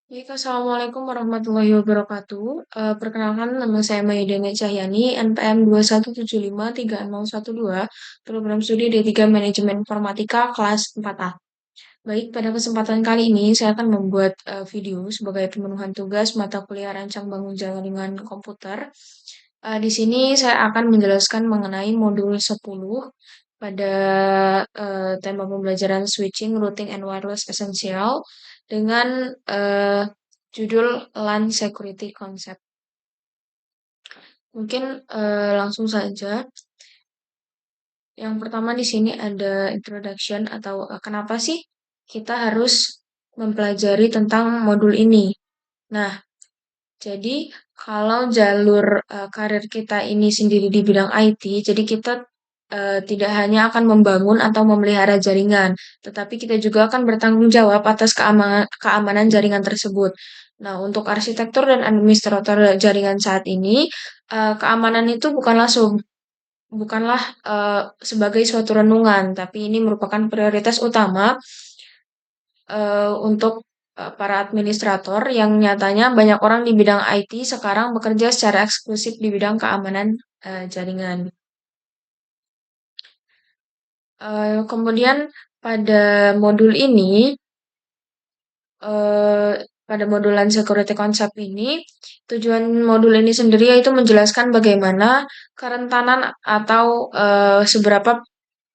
Baik, Assalamualaikum warahmatullahi wabarakatuh. Perkenalkan, nama saya Mayudana Cahyani, NPM 217536012, program studi D3 Manajemen Informatika kelas 4A. Baik, pada kesempatan kali ini saya akan membuat video sebagai pemenuhan tugas mata kuliah Rancang Bangun Jaringan Komputer. Di sini saya akan menjelaskan mengenai modul 10 pada tema pembelajaran Switching, Routing, and Wireless Essential dengan judul LAN Security Concept. Mungkin langsung saja. Yang pertama di sini ada introduction atau kenapa sih kita harus mempelajari tentang modul ini. Nah, jadi kalau jalur karir kita ini sendiri di bidang IT, jadi kita tidak hanya akan membangun atau memelihara jaringan, tetapi kita juga akan bertanggung jawab atas keamanan jaringan tersebut. Nah, untuk arsitektur dan administrator jaringan saat ini, keamanan itu bukanlah sebagai suatu renungan, tapi ini merupakan prioritas utama untuk para administrator yang nyatanya banyak orang di bidang IT sekarang bekerja secara eksklusif di bidang keamanan jaringan. Kemudian pada modul ini, eh, pada modulan security concept ini, tujuan modul ini sendiri yaitu menjelaskan bagaimana kerentanan atau seberapa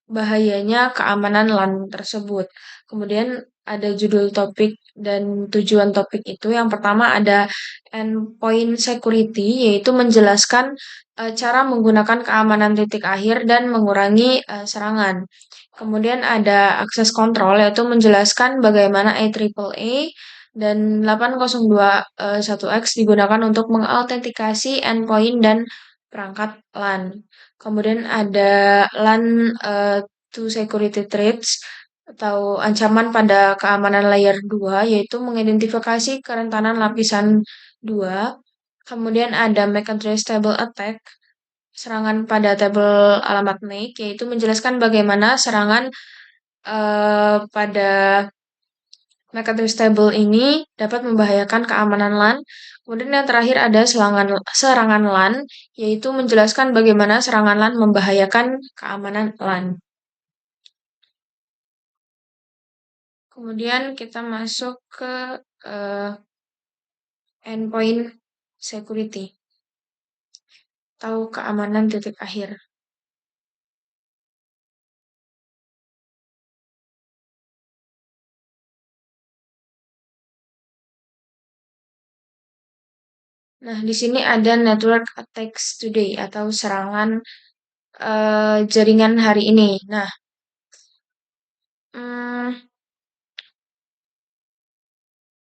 bahayanya keamanan LAN tersebut. Kemudian ada judul topik dan tujuan topik itu. Yang pertama ada endpoint security, yaitu menjelaskan cara menggunakan keamanan titik akhir dan mengurangi serangan. Kemudian ada access control, yaitu menjelaskan bagaimana IEEE dan 8021X digunakan untuk mengautentikasi endpoint dan perangkat LAN. Kemudian ada LAN to security threats atau ancaman pada keamanan layer 2, yaitu mengidentifikasi kerentanan lapisan 2. Kemudian ada MAC address table attack, serangan pada tabel alamat MAC, yaitu menjelaskan bagaimana serangan pada MAC address table ini dapat membahayakan keamanan LAN. Kemudian yang terakhir ada serangan LAN, yaitu menjelaskan bagaimana serangan LAN membahayakan keamanan LAN. Kemudian kita masuk ke endpoint security atau keamanan titik akhir. Nah, di sini ada network attacks today atau serangan jaringan hari ini. Nah,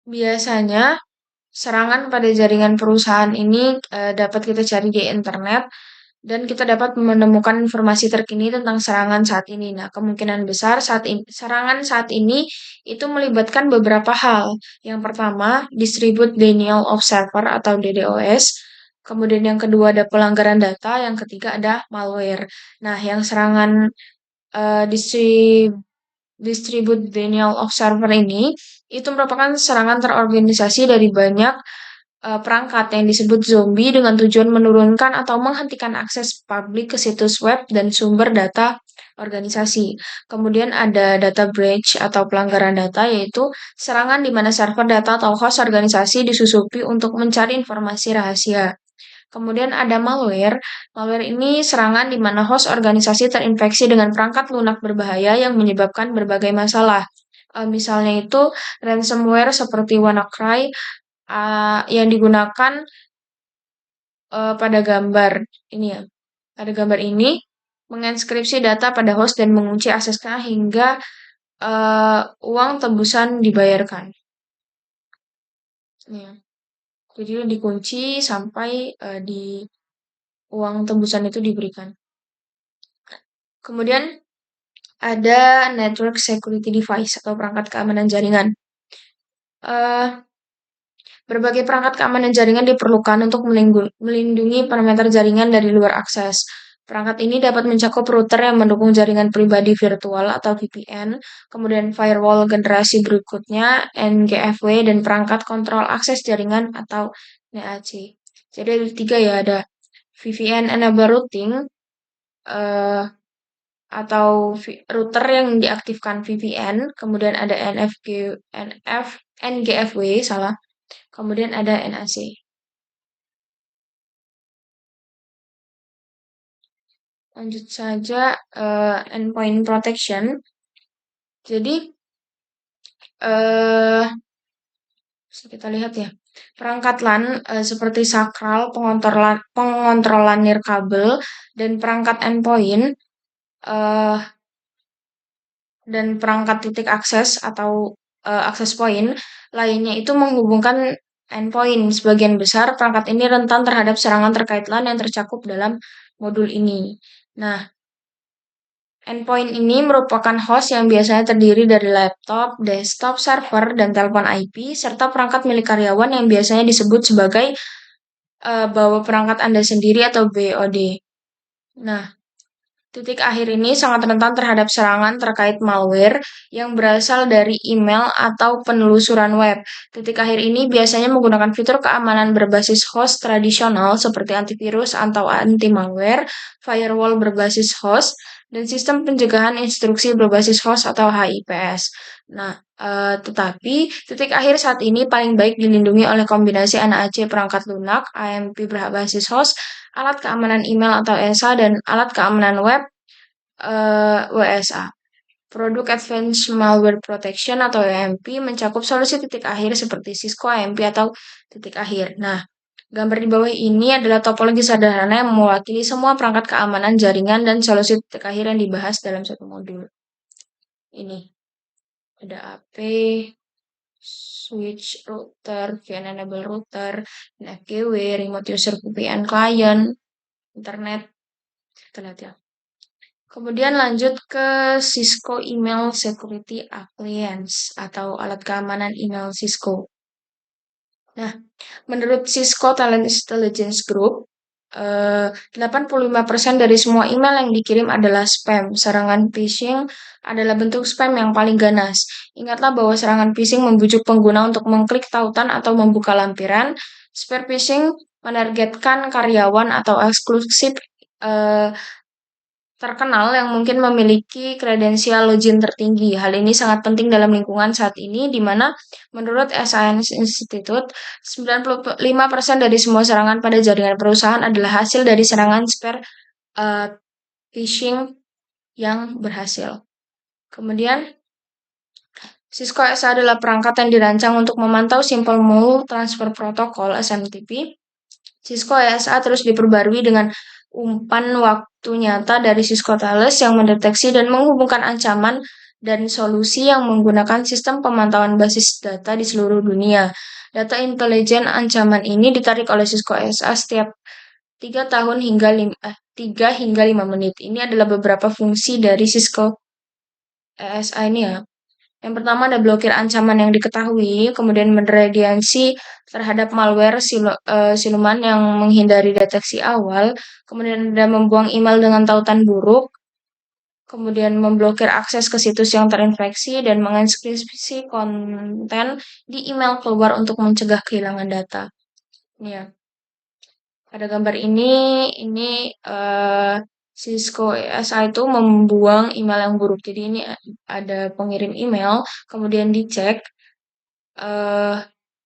biasanya serangan pada jaringan perusahaan ini dapat kita cari di internet dan kita dapat menemukan informasi terkini tentang serangan saat ini. Nah, kemungkinan besar serangan saat ini itu melibatkan beberapa hal. Yang pertama, distribute denial of server atau DDoS. Kemudian yang kedua ada pelanggaran data, yang ketiga ada malware. Nah, yang serangan uh, distribute denial of server ini itu merupakan serangan terorganisasi dari banyak perangkat yang disebut zombie dengan tujuan menurunkan atau menghentikan akses publik ke situs web dan sumber data organisasi. Kemudian ada data breach atau pelanggaran data, yaitu serangan di mana server data atau host organisasi disusupi untuk mencari informasi rahasia. Kemudian ada malware. Malware ini serangan di mana host organisasi terinfeksi dengan perangkat lunak berbahaya yang menyebabkan berbagai masalah. Misalnya itu ransomware seperti WannaCry yang digunakan pada gambar ini ya. Pada gambar ini menginskripsi data pada host dan mengunci aksesnya hingga uang tebusan dibayarkan. Ya. Jadi dikunci sampai di uang tebusan itu diberikan. Kemudian ada network security device atau perangkat keamanan jaringan. Berbagai perangkat keamanan jaringan diperlukan untuk melindungi parameter jaringan dari luar akses. Perangkat ini dapat mencakup router yang mendukung jaringan pribadi virtual atau VPN, kemudian firewall generasi berikutnya, NGFW, dan perangkat kontrol akses jaringan atau NAC. Jadi ada tiga ya, ada VPN Enable Routing, eh, atau router yang diaktifkan VPN, kemudian ada NGFW, salah, kemudian ada NAC. Lanjut saja, endpoint protection. Jadi, eh bisa kita lihat ya, perangkat LAN seperti sakral, pengontrolan nirkabel, dan perangkat endpoint eh, dan perangkat titik akses atau akses point lainnya itu menghubungkan endpoint. Sebagian besar perangkat ini rentan terhadap serangan terkait LAN yang tercakup dalam modul ini. Nah, endpoint ini merupakan host yang biasanya terdiri dari laptop, desktop, server, dan telepon IP, serta perangkat milik karyawan yang biasanya disebut sebagai bawa perangkat Anda sendiri atau BOD. Nah, titik akhir ini sangat rentan terhadap serangan terkait malware yang berasal dari email atau penelusuran web. Titik akhir ini biasanya menggunakan fitur keamanan berbasis host tradisional seperti antivirus atau anti-malware, firewall berbasis host, dan sistem pencegahan instruksi berbasis host atau HIPS. Nah, tetapi titik akhir saat ini paling baik dilindungi oleh kombinasi NAC perangkat lunak, AMP berbasis host, alat keamanan email atau ESA, dan alat keamanan web WSA. Produk Advanced Malware Protection atau AMP mencakup solusi titik akhir seperti Cisco AMP atau titik akhir. Nah, gambar di bawah ini adalah topologi sederhana yang mewakili semua perangkat keamanan jaringan dan solusi titik akhir yang dibahas dalam satu modul. Ini ada AP, switch router, VN enable router, FGW, remote user VPN client, internet. Kita lihat ya. Kemudian lanjut ke Cisco Email Security Appliance atau alat keamanan email Cisco. Nah, menurut Cisco Talent Intelligence Group, 85% dari semua email yang dikirim adalah spam. Serangan phishing adalah bentuk spam yang paling ganas. Ingatlah bahwa serangan phishing membujuk pengguna untuk mengklik tautan atau membuka lampiran. Spear phishing menargetkan karyawan atau eksklusif terkenal yang mungkin memiliki kredensial login tertinggi. Hal ini sangat penting dalam lingkungan saat ini, di mana menurut Science Institute, 95% dari semua serangan pada jaringan perusahaan adalah hasil dari serangan spear phishing yang berhasil. Kemudian, Cisco SA adalah perangkat yang dirancang untuk memantau Simple Mole Transfer Protocol (SMTP). Cisco SA terus diperbarui dengan umpan waktu nyata dari Cisco Thales yang mendeteksi dan menghubungkan ancaman dan solusi yang menggunakan sistem pemantauan basis data di seluruh dunia. Data intelijen ancaman ini ditarik oleh Cisco SA setiap 3 tahun hingga 5 menit. Ini adalah beberapa fungsi dari Cisco SA ini ya. Yang pertama ada blokir ancaman yang diketahui, kemudian merediasi terhadap malware siluman yang menghindari deteksi awal, kemudian ada membuang email dengan tautan buruk, kemudian memblokir akses ke situs yang terinfeksi, dan mengenkripsi konten di email keluar untuk mencegah kehilangan data. Ini ya. Pada gambar ini Cisco SA itu membuang email yang buruk. Jadi ini ada pengirim email, kemudian dicek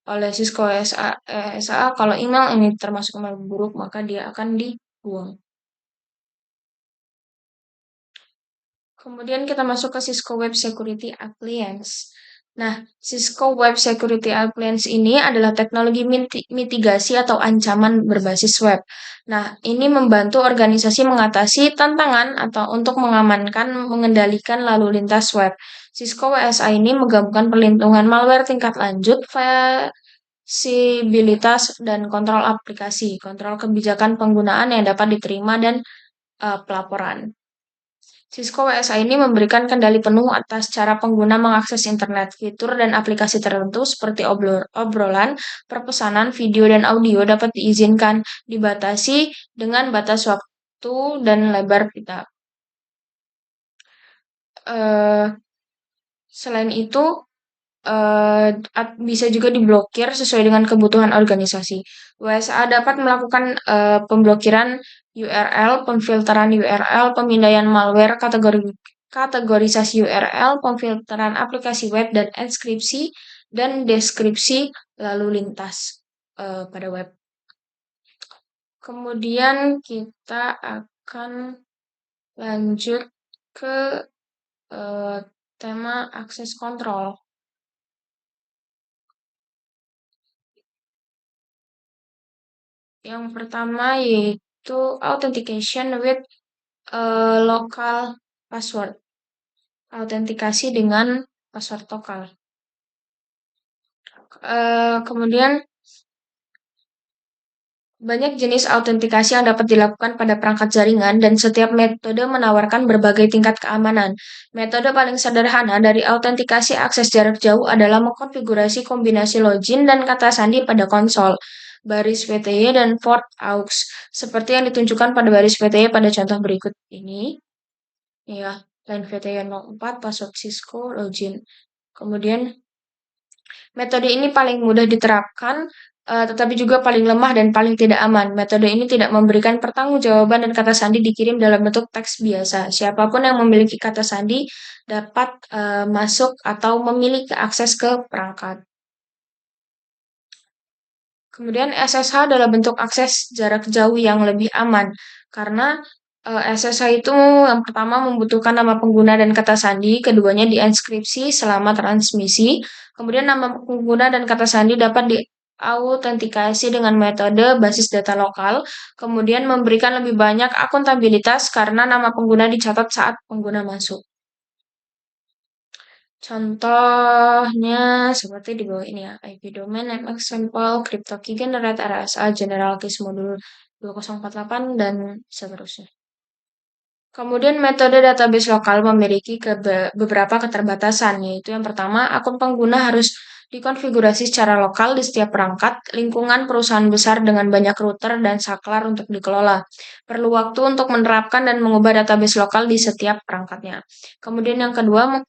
oleh Cisco SA kalau email ini termasuk email buruk, maka dia akan dibuang. Kemudian kita masuk ke Cisco Web Security Appliance. Nah, Cisco Web Security Appliance ini adalah teknologi mitigasi atau ancaman berbasis web. Nah, ini membantu organisasi mengatasi tantangan atau untuk mengamankan, mengendalikan lalu lintas web. Cisco WSA ini menggabungkan perlindungan malware tingkat lanjut, visibilitas, dan kontrol aplikasi, kontrol kebijakan penggunaan yang dapat diterima, dan pelaporan. Cisco WSA ini memberikan kendali penuh atas cara pengguna mengakses internet, fitur dan aplikasi tertentu seperti obrolan, perpesanan, video, dan audio dapat diizinkan dibatasi dengan batas waktu waktu dan lebar pita. Eh, Selain itu, bisa juga diblokir sesuai dengan kebutuhan organisasi. WSA dapat melakukan pemblokiran URL, pemfilteran URL, pemindaian malware, kategorisasi URL, pemfilteran aplikasi web, dan enskripsi dan deskripsi lalu lintas pada web. Kemudian kita akan lanjut ke tema akses kontrol. Yang pertama yaitu authentication with local password. Autentikasi dengan password lokal. Kemudian banyak jenis autentikasi yang dapat dilakukan pada perangkat jaringan dan setiap metode menawarkan berbagai tingkat keamanan. Metode paling sederhana dari autentikasi akses jarak jauh adalah mengkonfigurasi kombinasi login dan kata sandi pada konsol, baris VTY dan port aux, seperti yang ditunjukkan pada baris VTY pada contoh berikut ini. Ya, line VTY 04, password Cisco, login. Kemudian metode ini paling mudah diterapkan, tetapi juga paling lemah dan paling tidak aman. Metode ini tidak memberikan pertanggungjawaban dan kata sandi dikirim dalam bentuk teks biasa. Siapapun yang memiliki kata sandi dapat masuk atau memiliki akses ke perangkat. Kemudian SSH adalah bentuk akses jarak jauh yang lebih aman karena SSH itu yang pertama membutuhkan nama pengguna dan kata sandi, keduanya dienkripsi selama transmisi. Kemudian nama pengguna dan kata sandi dapat diautentikasi dengan metode basis data lokal, kemudian memberikan lebih banyak akuntabilitas karena nama pengguna dicatat saat pengguna masuk. Contohnya seperti di bawah ini ya, IP domain, name example, crypto key generate, RSA, general keys modul 2048, dan seterusnya. Kemudian metode database lokal memiliki beberapa keterbatasan, yaitu yang pertama, akun pengguna harus dikonfigurasi secara lokal di setiap perangkat, lingkungan perusahaan besar dengan banyak router dan saklar untuk dikelola. Perlu waktu untuk menerapkan dan mengubah database lokal di setiap perangkatnya. Kemudian yang kedua,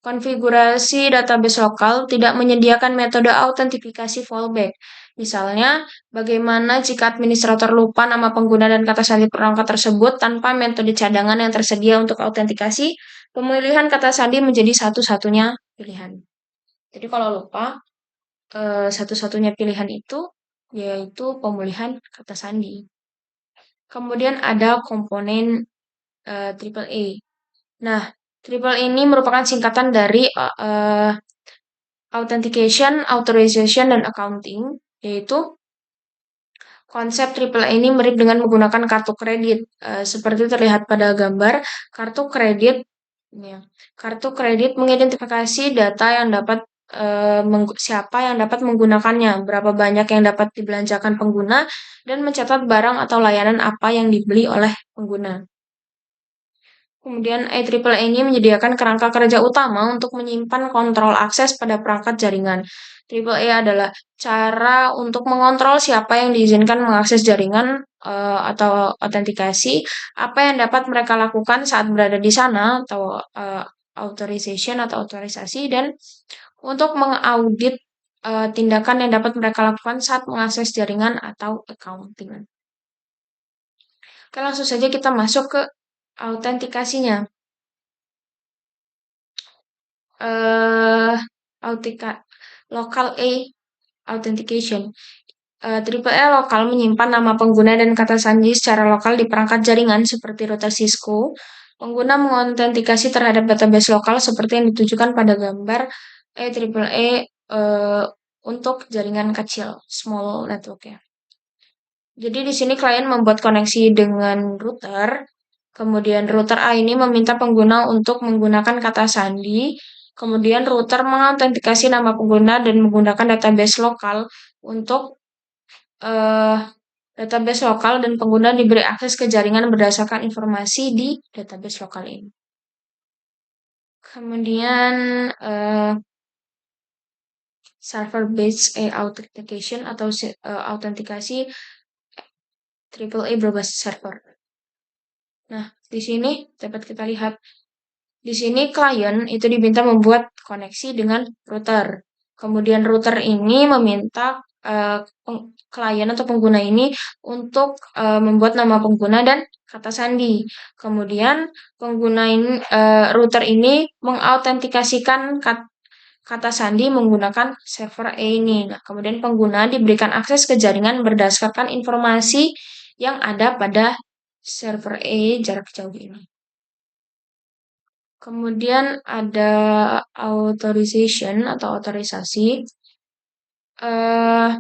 konfigurasi database lokal tidak menyediakan metode autentifikasi fallback. Misalnya, bagaimana jika administrator lupa nama pengguna dan kata sandi perangkat tersebut tanpa metode cadangan yang tersedia untuk autentikasi, pemilihan kata sandi menjadi satu-satunya pilihan. Jadi kalau lupa, satu-satunya pilihan itu yaitu pemulihan kata sandi. Kemudian ada komponen triple A. Nah, triple A ini merupakan singkatan dari authentication, authorization, dan accounting, yaitu konsep triple A ini mirip dengan menggunakan kartu kredit, seperti terlihat pada gambar. Kartu kredit, ya, kartu kredit mengidentifikasi data yang dapat siapa yang dapat menggunakannya, berapa banyak yang dapat dibelanjakan pengguna, dan mencatat barang atau layanan apa yang dibeli oleh pengguna. Kemudian IEEE ini menyediakan kerangka kerja utama untuk menyimpan kontrol akses pada perangkat jaringan. AAA adalah cara untuk mengontrol siapa yang diizinkan mengakses jaringan atau autentikasi, apa yang dapat mereka lakukan saat berada di sana atau authorization atau autorisasi, dan untuk mengaudit tindakan yang dapat mereka lakukan saat mengakses jaringan atau accounting. Oke, langsung saja kita masuk ke autentikasinya. Autika Local A Authentication. Triple A lokal menyimpan nama pengguna dan kata sandi secara lokal di perangkat jaringan seperti router Cisco. Pengguna mengautentikasi terhadap database lokal seperti yang ditunjukkan pada gambar EAAA untuk jaringan kecil, small network ya. Jadi di sini klien membuat koneksi dengan router, kemudian router A ini meminta pengguna untuk menggunakan kata sandi, kemudian router mengautentikasi nama pengguna dan menggunakan database lokal untuk uh, database lokal, dan pengguna diberi akses ke jaringan berdasarkan informasi di database lokal ini. Kemudian server-based authentication atau autentikasi AAA berbasis server. Nah, di sini dapat kita lihat. Di sini klien itu diminta membuat koneksi dengan router. Kemudian router ini meminta klien atau pengguna ini untuk membuat nama pengguna dan kata sandi. Kemudian pengguna ini router ini mengautentikasikan kata sandi menggunakan server A ini. Nah, kemudian pengguna diberikan akses ke jaringan berdasarkan informasi yang ada pada server A jarak jauh ini. Kemudian ada authorization atau otorisasi. Eh,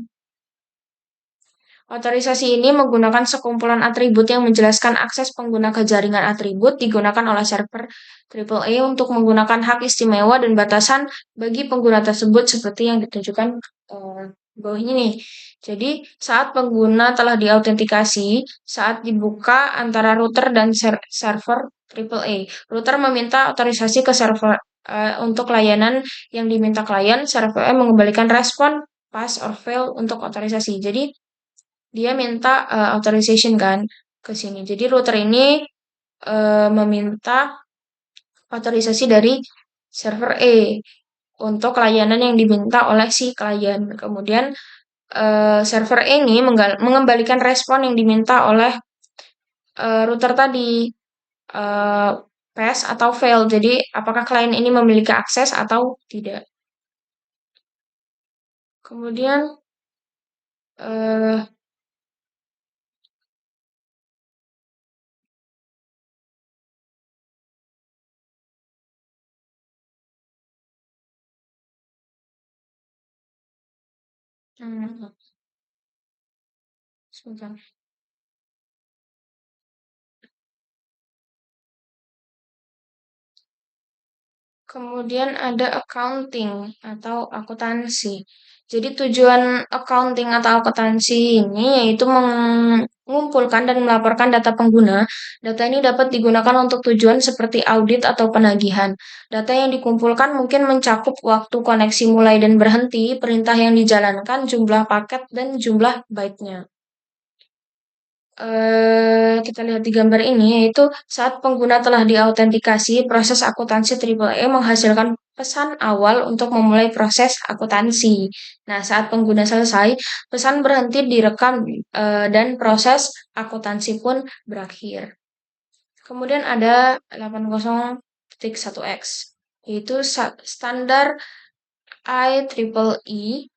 Otorisasi ini menggunakan sekumpulan atribut yang menjelaskan akses pengguna ke jaringan atribut digunakan oleh server AAA untuk menggunakan hak istimewa dan batasan bagi pengguna tersebut seperti yang ditunjukkan eh, bawah ini nih. Jadi, saat pengguna telah diautentikasi, saat dibuka antara router dan server AAA, router meminta otorisasi ke server untuk layanan yang diminta klien, server A mengembalikan respon pass or fail untuk otorisasi. Jadi, dia minta authorization kan ke sini. Jadi router ini meminta otorisasi dari server A untuk layanan yang diminta oleh si klien. Kemudian server A ini mengembalikan respon yang diminta oleh router tadi, eh, pass atau fail. Jadi apakah klien ini memiliki akses atau tidak. Kemudian eh, hmm, sebentar. Kemudian ada accounting atau akuntansi. Jadi tujuan accounting atau akuntansi ini yaitu mengumpulkan dan melaporkan data pengguna. Data ini dapat digunakan untuk tujuan seperti audit atau penagihan. Data yang dikumpulkan mungkin mencakup waktu koneksi mulai dan berhenti, perintah yang dijalankan, jumlah paket, dan jumlah byte-nya. Kita lihat di gambar ini, yaitu saat pengguna telah diautentikasi, proses akuntansi AAA menghasilkan pesan awal untuk memulai proses akuntansi. Nah, saat pengguna selesai, pesan berhenti direkam dan proses akuntansi pun berakhir. Kemudian ada 80.1x, yaitu standar IEEE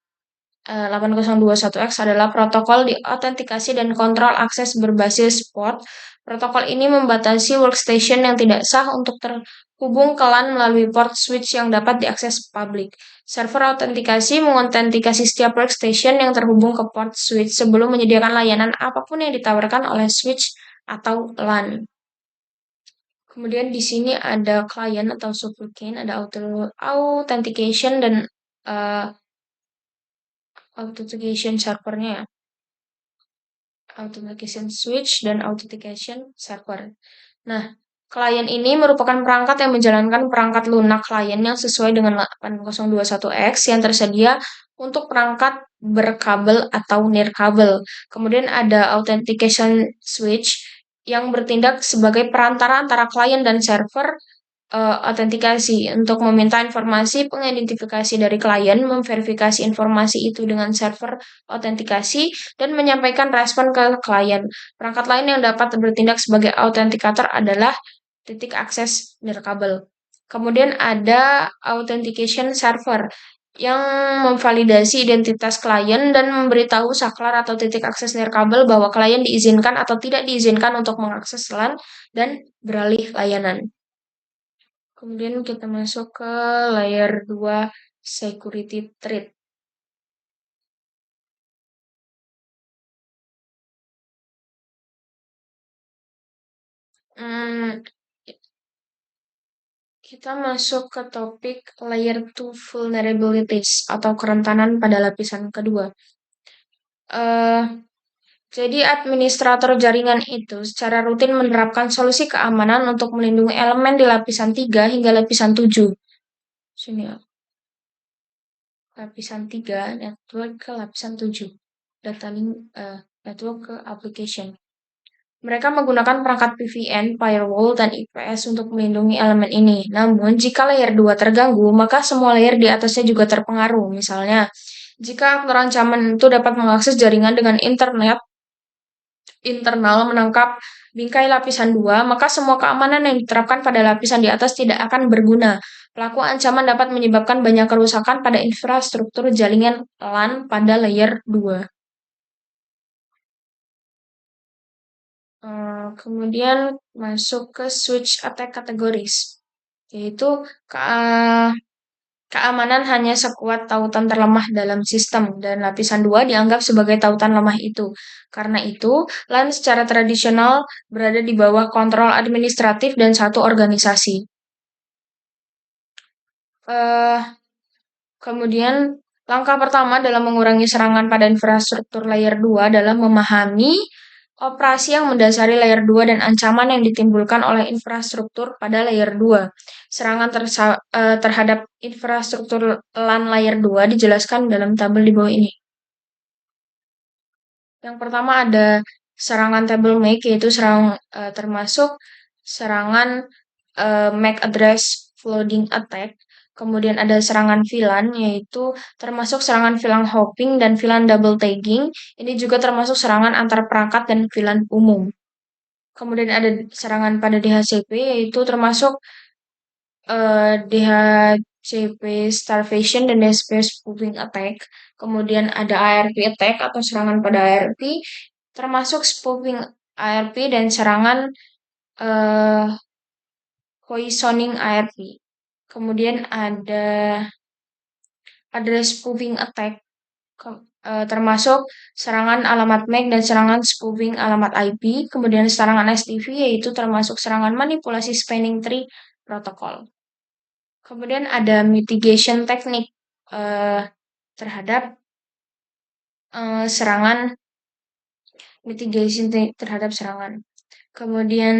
8021X adalah protokol di autentikasi dan kontrol akses berbasis port. Protokol ini membatasi workstation yang tidak sah untuk terhubung ke LAN melalui port switch yang dapat diakses publik. Server autentikasi mengotentikasi setiap workstation yang terhubung ke port switch sebelum menyediakan layanan apapun yang ditawarkan oleh switch atau LAN. Kemudian di sini ada client atau supplicant, ada authentication dan uh, authentication servernya, authentication switch dan authentication server. Nah, klien ini merupakan perangkat yang menjalankan perangkat lunak klien yang sesuai dengan 8021X yang tersedia untuk perangkat berkabel atau nirkabel. Kemudian ada authentication switch yang bertindak sebagai perantara antara klien dan server autentikasi untuk meminta informasi pengidentifikasi dari klien, memverifikasi informasi itu dengan server autentikasi, dan menyampaikan respon ke klien. Perangkat lain yang dapat bertindak sebagai autentikator adalah titik akses nirkabel. Kemudian ada authentication server yang memvalidasi identitas klien dan memberitahu saklar atau titik akses nirkabel bahwa klien diizinkan atau tidak diizinkan untuk mengakses LAN dan beralih layanan. Kemudian kita masuk ke layer 2 security threat. Hmm, kita masuk ke topik layer 2 vulnerabilities atau kerentanan pada lapisan kedua. Eh, jadi administrator jaringan itu secara rutin menerapkan solusi keamanan untuk melindungi elemen di lapisan 3 hingga lapisan 7. Sini ya. Lapisan 3 network ke lapisan 7. Data link network ke application. Mereka menggunakan perangkat VPN, firewall, dan IPS untuk melindungi elemen ini. Namun, jika layer 2 terganggu, maka semua layer di atasnya juga terpengaruh. Misalnya, jika aktor ancaman itu dapat mengakses jaringan dengan internet internal menangkap bingkai lapisan 2, maka semua keamanan yang diterapkan pada lapisan di atas tidak akan berguna. Pelaku ancaman dapat menyebabkan banyak kerusakan pada infrastruktur jaringan LAN pada layer 2. Kemudian masuk ke switch attack kategoris, yaitu keamanan hanya sekuat tautan terlemah dalam sistem, dan lapisan 2 dianggap sebagai tautan lemah itu. Karena itu, LAN secara tradisional berada di bawah kontrol administratif dan satu organisasi. Eh, Kemudian, langkah pertama dalam mengurangi serangan pada infrastruktur layer 2 adalah memahami operasi yang mendasari layer 2 dan ancaman yang ditimbulkan oleh infrastruktur pada layer 2. Serangan terhadap infrastruktur LAN layer 2 dijelaskan dalam tabel di bawah ini. Yang pertama ada serangan table make, yaitu termasuk serangan MAC address flooding attack. Kemudian ada serangan VLAN, yaitu termasuk serangan VLAN hopping dan VLAN double tagging. Ini juga termasuk serangan antar perangkat dan VLAN umum. Kemudian ada serangan pada DHCP, yaitu termasuk DHCP starvation dan DHCP spoofing attack. Kemudian ada ARP attack atau serangan pada ARP, termasuk spoofing ARP dan serangan uh, poisoning ARP. Kemudian ada spoofing attack, termasuk serangan alamat MAC dan serangan spoofing alamat IP. Kemudian serangan STV, yaitu termasuk serangan manipulasi spanning tree protokol. Kemudian ada mitigation teknik terhadap serangan, mitigation terhadap serangan. Kemudian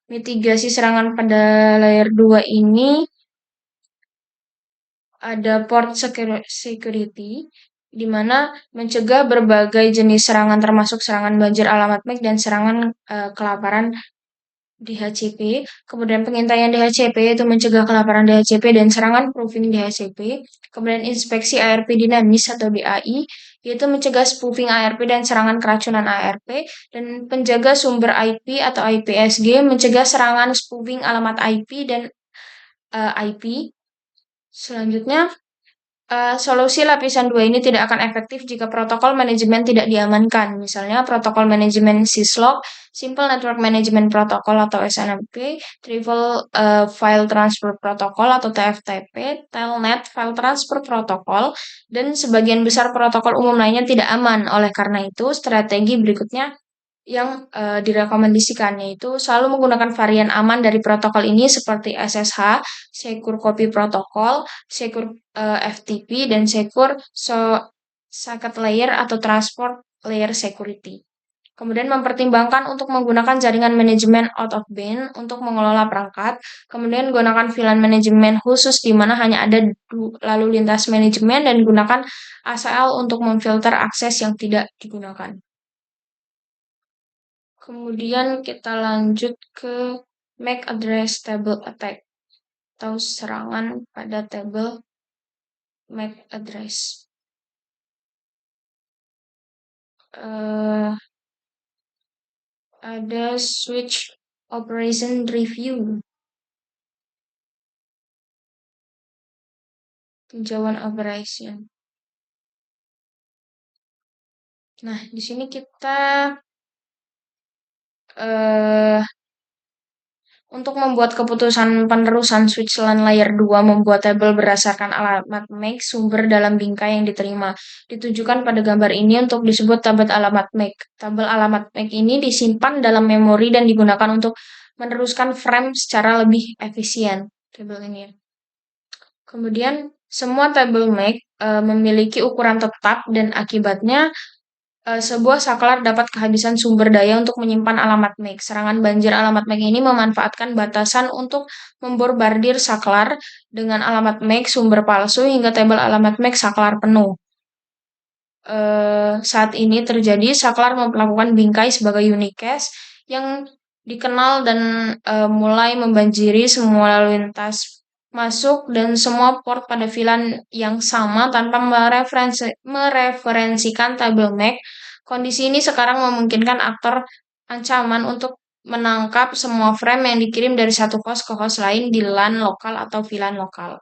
mitigasi serangan pada layer 2 ini ada port security, di mana mencegah berbagai jenis serangan termasuk serangan banjir alamat MAC dan serangan kelaparan DHCP. Kemudian pengintaian DHCP itu mencegah kelaparan DHCP dan serangan proofing DHCP. Kemudian inspeksi ARP dinamis atau DAI, yaitu mencegah spoofing ARP dan serangan keracunan ARP. Dan penjaga sumber IP atau IPSG mencegah serangan spoofing alamat IP dan IP. Selanjutnya, solusi lapisan 2 ini tidak akan efektif jika protokol manajemen tidak diamankan. Misalnya protokol manajemen syslog, Simple Network Management Protocol atau SNMP, Triple File Transfer Protocol atau TFTP, Telnet File Transfer Protocol, dan sebagian besar protokol umum lainnya tidak aman. Oleh karena itu, strategi berikutnya yang direkomendasikan yaitu selalu menggunakan varian aman dari protokol ini seperti SSH, Secure Copy Protocol, Secure FTP, dan Secure Socket Layer atau Transport Layer Security. Kemudian mempertimbangkan untuk menggunakan jaringan manajemen out of band untuk mengelola perangkat. Kemudian gunakan VLAN manajemen khusus di mana hanya ada lalu lintas manajemen dan gunakan ACL untuk memfilter akses yang tidak digunakan. Kemudian kita lanjut ke MAC address table attack atau serangan pada table MAC address. Ada switch operation review, tinjauan operation. Nah, di sini kita untuk membuat keputusan penerusan switch LAN layer 2 membuat tabel berdasarkan alamat MAC sumber dalam bingkai yang diterima. Ditujukan pada gambar ini untuk disebut tabel alamat MAC. Tabel alamat MAC ini disimpan dalam memori dan digunakan untuk meneruskan frame secara lebih efisien. Tabel ini. Kemudian semua tabel MAC memiliki ukuran tetap dan akibatnya sebuah saklar dapat kehabisan sumber daya untuk menyimpan alamat MAC. Serangan banjir alamat MAC ini memanfaatkan batasan untuk memborbardir saklar dengan alamat MAC sumber palsu hingga tabel alamat MAC saklar penuh. saat ini terjadi, saklar melakukan bingkai sebagai unicast yang dikenal dan mulai membanjiri semua lalu lintas masuk dan semua port pada VLAN yang sama tanpa mereferensikan tabel MAC. Kondisi ini sekarang memungkinkan aktor ancaman untuk menangkap semua frame yang dikirim dari satu host ke host lain di LAN lokal atau VLAN lokal.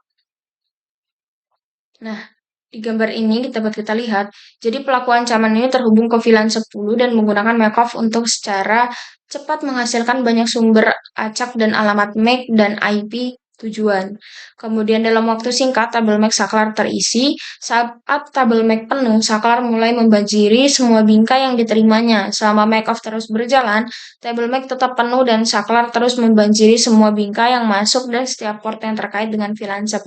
Nah, di gambar ini dapat kita lihat, jadi pelaku ancaman ini terhubung ke VLAN 10 dan menggunakan MAC-off untuk secara cepat menghasilkan banyak sumber acak dan alamat MAC dan IP tujuan. Kemudian dalam waktu singkat, tabel MAC saklar terisi. Saat tabel MAC penuh, saklar mulai membanjiri semua bingkai yang diterimanya. Selama MAC-off terus berjalan, tabel MAC tetap penuh dan saklar terus membanjiri semua bingkai yang masuk dan setiap port yang terkait dengan VLAN 10.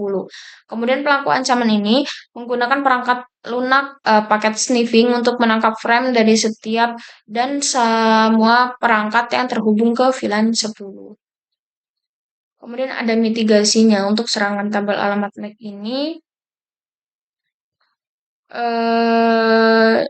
Kemudian pelaku ancaman ini menggunakan perangkat lunak paket sniffing untuk menangkap frame dari setiap dan semua perangkat yang terhubung ke VLAN 10. Kemudian ada mitigasinya untuk serangan tabel alamat MAC ini. Eh,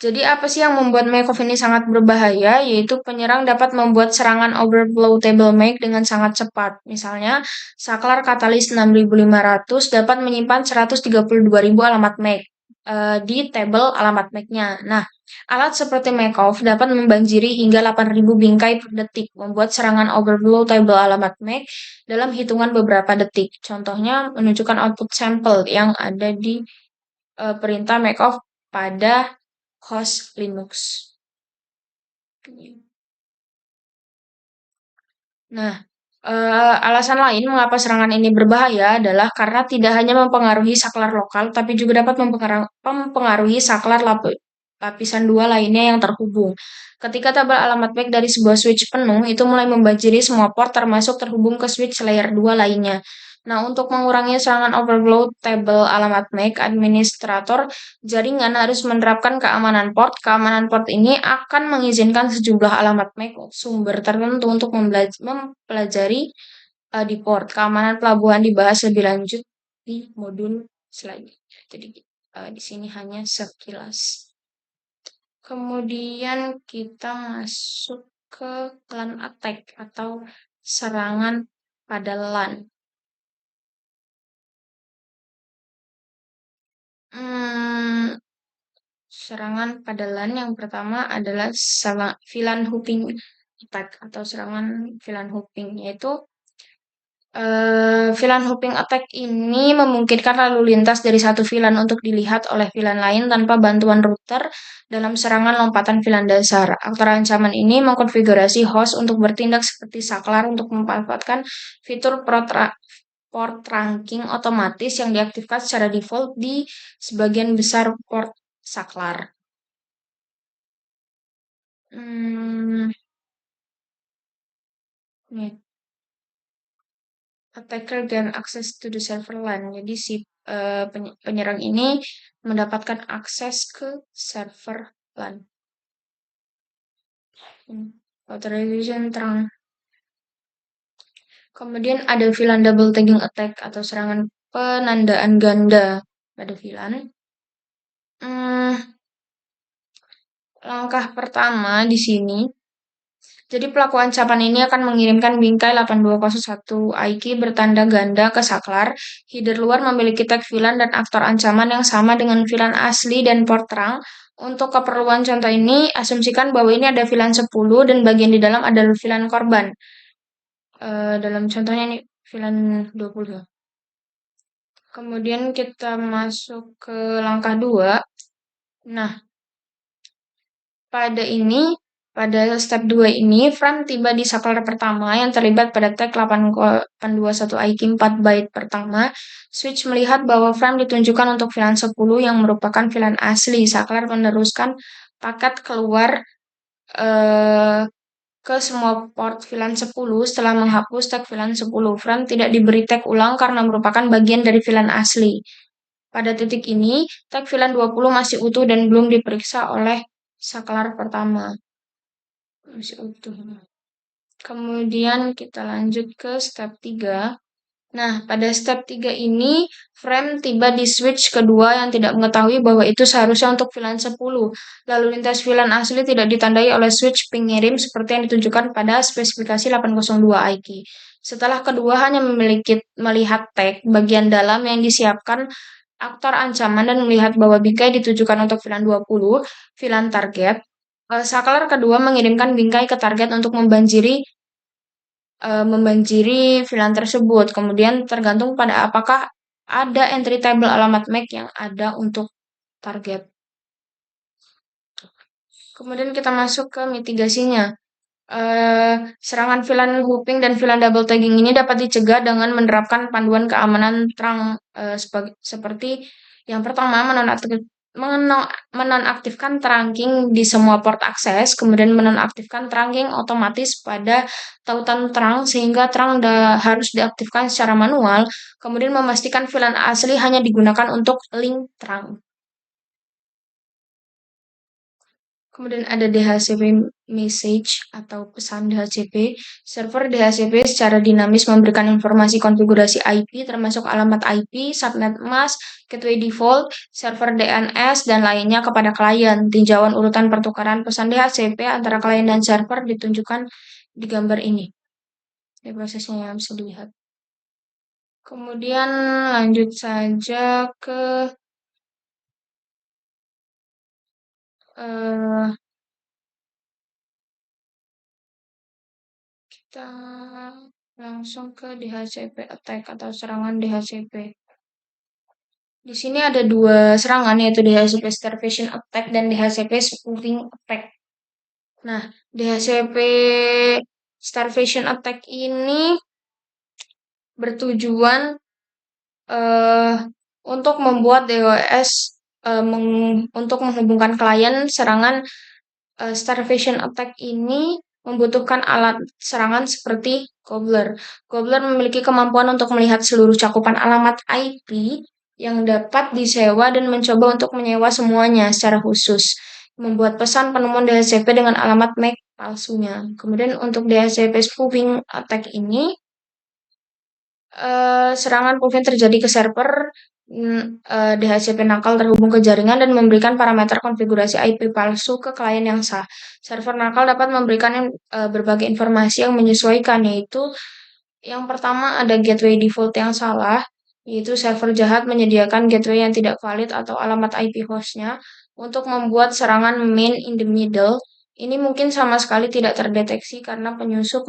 Jadi apa sih yang membuat MAC-off ini sangat berbahaya? Yaitu penyerang dapat membuat serangan overflow table MAC dengan sangat cepat. Misalnya, saklar katalis 6500 dapat menyimpan 132.000 alamat MAC di table alamat MAC-nya. Nah, alat seperti MAC-off dapat membanjiri hingga 8.000 bingkai per detik, membuat serangan overflow table alamat MAC dalam hitungan beberapa detik. Contohnya menunjukkan output sampel yang ada di perintah MAC-off pada host Linux. Nah, alasan lain mengapa serangan ini berbahaya adalah karena tidak hanya mempengaruhi saklar lokal, tapi juga dapat mempengaruhi saklar lapisan dua lainnya yang terhubung. Ketika tabel alamat MAC dari sebuah switch penuh, itu mulai membanjiri semua port termasuk terhubung ke switch layer 2 lainnya. Nah, untuk mengurangi serangan overflow tabel alamat MAC, administrator jaringan harus menerapkan keamanan port. Keamanan port ini akan mengizinkan sejumlah alamat MAC sumber tertentu untuk mempelajari di port. Keamanan pelabuhan dibahas lebih lanjut di modul selanjutnya. Jadi di sini hanya sekilas. Kemudian kita masuk ke LAN attack atau serangan pada LAN. Hmm, Serangan pada LAN yang pertama adalah VLAN hopping attack atau serangan VLAN hopping, yaitu VLAN hopping attack ini memungkinkan lalu lintas dari satu VLAN untuk dilihat oleh VLAN lain tanpa bantuan router dalam serangan lompatan VLAN dasar. Aktor ancaman ini mengkonfigurasi host untuk bertindak seperti saklar untuk memanfaatkan fitur port trunking otomatis yang diaktifkan secara default di sebagian besar port saklar. Hmm, nih, attacker gain access to the server LAN. Jadi si penyerang ini mendapatkan akses ke server LAN. Authorization terang. Kemudian ada VLAN double tagging attack atau serangan penandaan ganda pada VLAN. Langkah pertama di sini. Jadi pelaku ancaman ini akan mengirimkan bingkai 8201 IK bertanda ganda ke saklar. Header luar memiliki tag VLAN dan aktor ancaman yang sama dengan VLAN asli dan port terang. Untuk keperluan contoh ini, asumsikan bahwa ini ada VLAN 10 dan bagian di dalam adalah VLAN korban. Dalam contohnya ini VLAN 20. Kemudian kita masuk ke langkah 2. Nah, pada step 2 ini, frame tiba di saklar pertama yang terlibat pada tag 821 IK 4 byte pertama. Switch melihat bahwa frame ditunjukkan untuk VLAN 10 yang merupakan VLAN asli. Saklar meneruskan paket keluar ke semua port VLAN 10 setelah menghapus tag VLAN 10. Frame tidak diberi tag ulang karena merupakan bagian dari VLAN asli. Pada titik ini, tag VLAN 20 masih utuh dan belum diperiksa oleh saklar pertama. Masih utuh. Kemudian kita lanjut ke step 3. Nah, pada step 3 ini, frame tiba di switch kedua yang tidak mengetahui bahwa itu seharusnya untuk VLAN 10. Lalu lintas VLAN asli tidak ditandai oleh switch pengirim seperti yang ditunjukkan pada spesifikasi 802 IK. Setelah kedua hanya memiliki melihat tag bagian dalam yang disiapkan aktor ancaman dan melihat bahwa bingkai ditujukan untuk VLAN 20, VLAN target. Saklar kedua mengirimkan bingkai ke target untuk membanjiri VLAN tersebut. Kemudian tergantung pada apakah ada entry table alamat MAC yang ada untuk target. Kemudian kita masuk ke mitigasinya. Serangan VLAN hooping dan VLAN double tagging ini dapat dicegah dengan menerapkan panduan keamanan terang seperti yang pertama menonaktifkan trunking di semua port akses, kemudian menonaktifkan trunking otomatis pada tautan terang sehingga terang harus diaktifkan secara manual, kemudian memastikan VLAN asli hanya digunakan untuk link terang. Kemudian ada DHCP message atau pesan DHCP. Server DHCP secara dinamis memberikan informasi konfigurasi IP termasuk alamat IP, subnet mask, gateway default, server DNS, dan lainnya kepada klien. Tinjauan urutan pertukaran pesan DHCP antara klien dan server ditunjukkan di gambar ini. Ini prosesnya yang bisa dilihat. Kemudian lanjut saja ke kita langsung ke DHCP attack atau serangan DHCP. Di sini ada dua serangan yaitu DHCP starvation attack dan DHCP spoofing attack. Nah, DHCP starvation attack ini bertujuan untuk membuat DOS untuk menghubungkan klien. Serangan starvation attack ini membutuhkan alat serangan seperti Gobbler. Gobbler memiliki kemampuan untuk melihat seluruh cakupan alamat IP yang dapat disewa dan mencoba untuk menyewa semuanya secara khusus. Membuat pesan penemuan DHCP dengan alamat MAC palsunya. Kemudian untuk DHCP spoofing attack ini, serangan spoofing terjadi ke server, DHCP nakal terhubung ke jaringan dan memberikan parameter konfigurasi IP palsu ke klien yang sah. Server nakal dapat memberikan berbagai informasi yang menyesuaikan, yaitu yang pertama ada gateway default yang salah, yaitu server jahat menyediakan gateway yang tidak valid atau alamat IP hostnya untuk membuat serangan man in the middle. Ini mungkin sama sekali tidak terdeteksi karena penyusup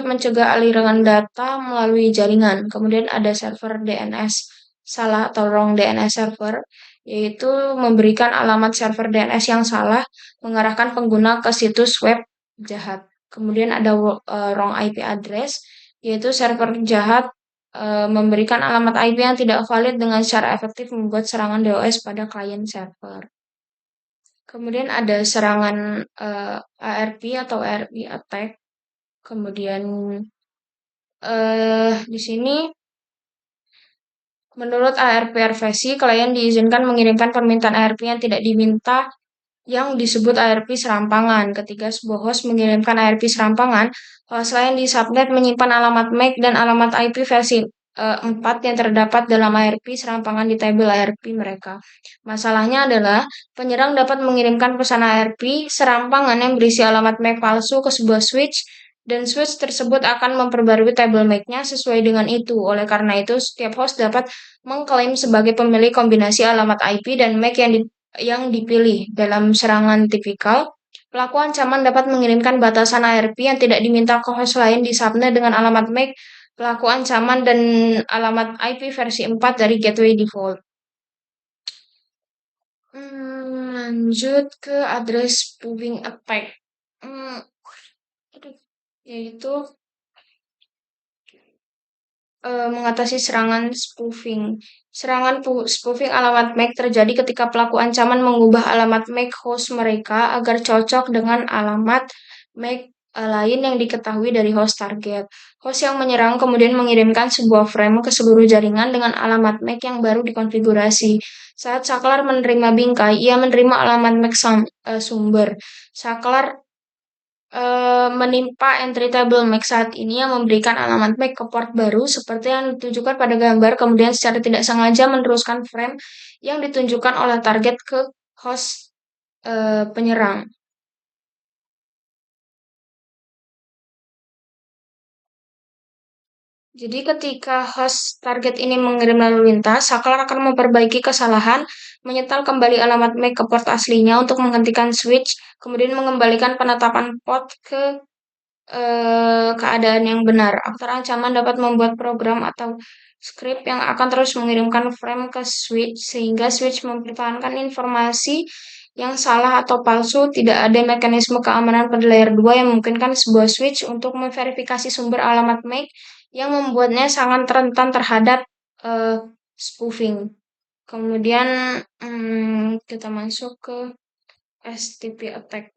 mencegah aliran data melalui jaringan. Kemudian ada server DNS salah atau wrong DNS server, yaitu memberikan alamat server DNS yang salah, mengarahkan pengguna ke situs web jahat. Kemudian ada wrong IP address, yaitu server jahat memberikan alamat IP yang tidak valid dengan secara efektif membuat serangan DOS pada klien server. Kemudian ada serangan ARP atau ARP attack. Kemudian di sini menurut ARP Revisi, klien diizinkan mengirimkan permintaan ARP yang tidak diminta yang disebut ARP serampangan. Ketika sebuah host mengirimkan ARP serampangan, host lain di subnet menyimpan alamat MAC dan alamat IP versi 4 yang terdapat dalam ARP serampangan di tabel ARP mereka. Masalahnya adalah penyerang dapat mengirimkan pesan ARP serampangan yang berisi alamat MAC palsu ke sebuah switch dan switch tersebut akan memperbarui tabel MAC-nya sesuai dengan itu. Oleh karena itu, setiap host dapat mengklaim sebagai pemilik kombinasi alamat IP dan MAC yang dipilih. Dalam serangan tipikal, pelaku ancaman dapat mengirimkan batasan ARP yang tidak diminta ke host lain di subnet dengan alamat MAC, pelaku ancaman, dan alamat IP versi 4 dari gateway default. Lanjut ke address spoofing attack. Yaitu mengatasi serangan spoofing. Serangan spoofing alamat MAC terjadi ketika pelaku ancaman mengubah alamat MAC host mereka agar cocok dengan alamat MAC lain yang diketahui dari host target. Host yang menyerang kemudian mengirimkan sebuah frame ke seluruh jaringan dengan alamat MAC yang baru dikonfigurasi. Saat saklar menerima bingkai, ia menerima alamat MAC sumber. Saklar menimpa entry table MAC saat ini yang memberikan alamat MAC ke port baru seperti yang ditunjukkan pada gambar, kemudian secara tidak sengaja meneruskan frame yang ditunjukkan oleh target ke host penyerang. Jadi ketika host target ini mengirim lalu lintas, hacker akan memperbaiki kesalahan, menyetel kembali alamat MAC ke port aslinya untuk menghentikan switch, kemudian mengembalikan penetapan port ke keadaan yang benar. Aktor ancaman dapat membuat program atau script yang akan terus mengirimkan frame ke switch sehingga switch mempertahankan informasi yang salah atau palsu. Tidak ada mekanisme keamanan pada layer 2 yang memungkinkan sebuah switch untuk memverifikasi sumber alamat MAC yang membuatnya sangat rentan terhadap eh, spoofing. Kemudian kita masuk ke STP attack.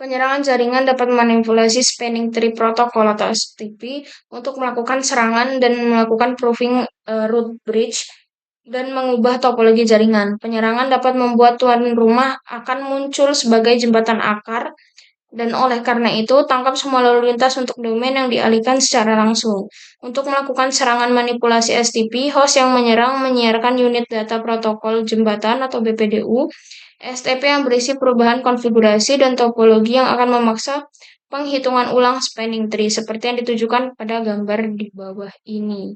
Penyerangan jaringan dapat memanipulasi spanning tree protokol atau STP untuk melakukan serangan dan melakukan proving root bridge dan mengubah topologi jaringan. Penyerangan dapat membuat tuan rumah akan muncul sebagai jembatan akar dan oleh karena itu tangkap semua lalu lintas untuk domain yang dialihkan secara langsung. Untuk melakukan serangan manipulasi STP, host yang menyerang menyiarkan unit data protokol jembatan atau BPDU STP yang berisi perubahan konfigurasi dan topologi yang akan memaksa penghitungan ulang spanning tree seperti yang ditujukan pada gambar di bawah ini.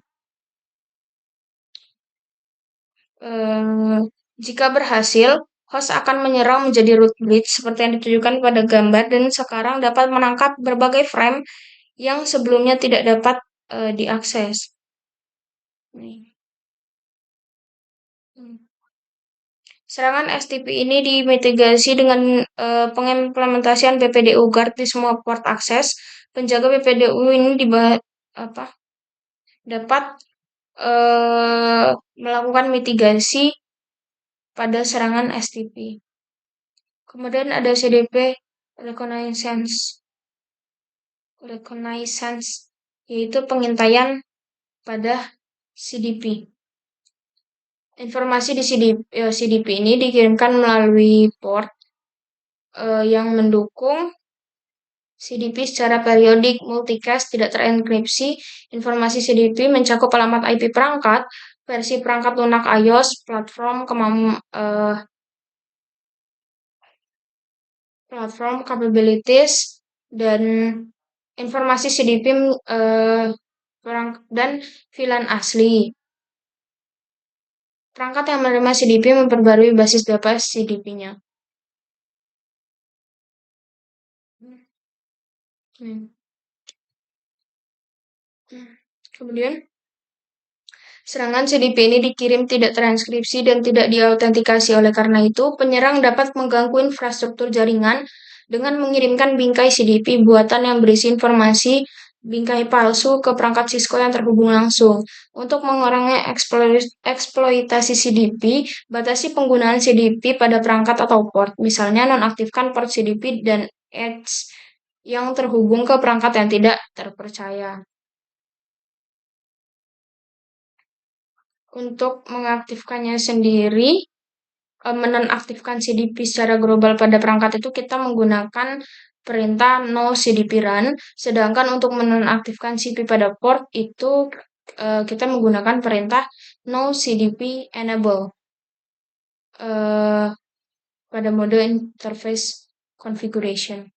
Eh, Jika berhasil, host akan menyerang menjadi root bridge seperti yang ditujukan pada gambar dan sekarang dapat menangkap berbagai frame yang sebelumnya tidak dapat diakses. Nih. Hmm. Serangan STP ini dimitigasi dengan pengimplementasian BPDU Guard di semua port akses. Penjaga BPDU ini apa, dapat melakukan mitigasi pada serangan STP. Kemudian ada CDP reconnaissance, yaitu pengintaian pada CDP. Informasi di CDP ini dikirimkan melalui port yang mendukung CDP secara periodik multicast tidak terenkripsi. Informasi CDP mencakup alamat IP perangkat, versi perangkat lunak iOS, platform capabilities, dan informasi CDP dan VLAN asli. Perangkat yang menerima CDP memperbarui basis data CDP-nya. Kemudian, serangan CDP ini dikirim tidak transkripsi dan tidak diautentikasi. Oleh karena itu, penyerang dapat mengganggu infrastruktur jaringan dengan mengirimkan bingkai CDP buatan yang berisi informasi bingkai palsu ke perangkat Cisco yang terhubung langsung. Untuk mengurangi eksploitasi CDP, batasi penggunaan CDP pada perangkat atau port. Misalnya, nonaktifkan port CDP dan edge yang terhubung ke perangkat yang tidak terpercaya. Untuk mengaktifkannya sendiri, menonaktifkan CDP secara global pada perangkat itu kita menggunakan perintah no CDP run, sedangkan untuk menonaktifkan CDP pada port itu kita menggunakan perintah no CDP enable pada mode interface configuration.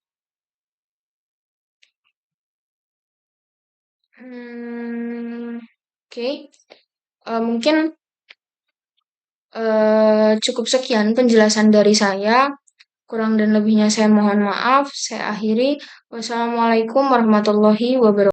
Oke. Mungkin cukup sekian penjelasan dari saya. Kurang dan lebihnya saya mohon maaf. Saya akhiri. Wassalamualaikum warahmatullahi wabarakatuh.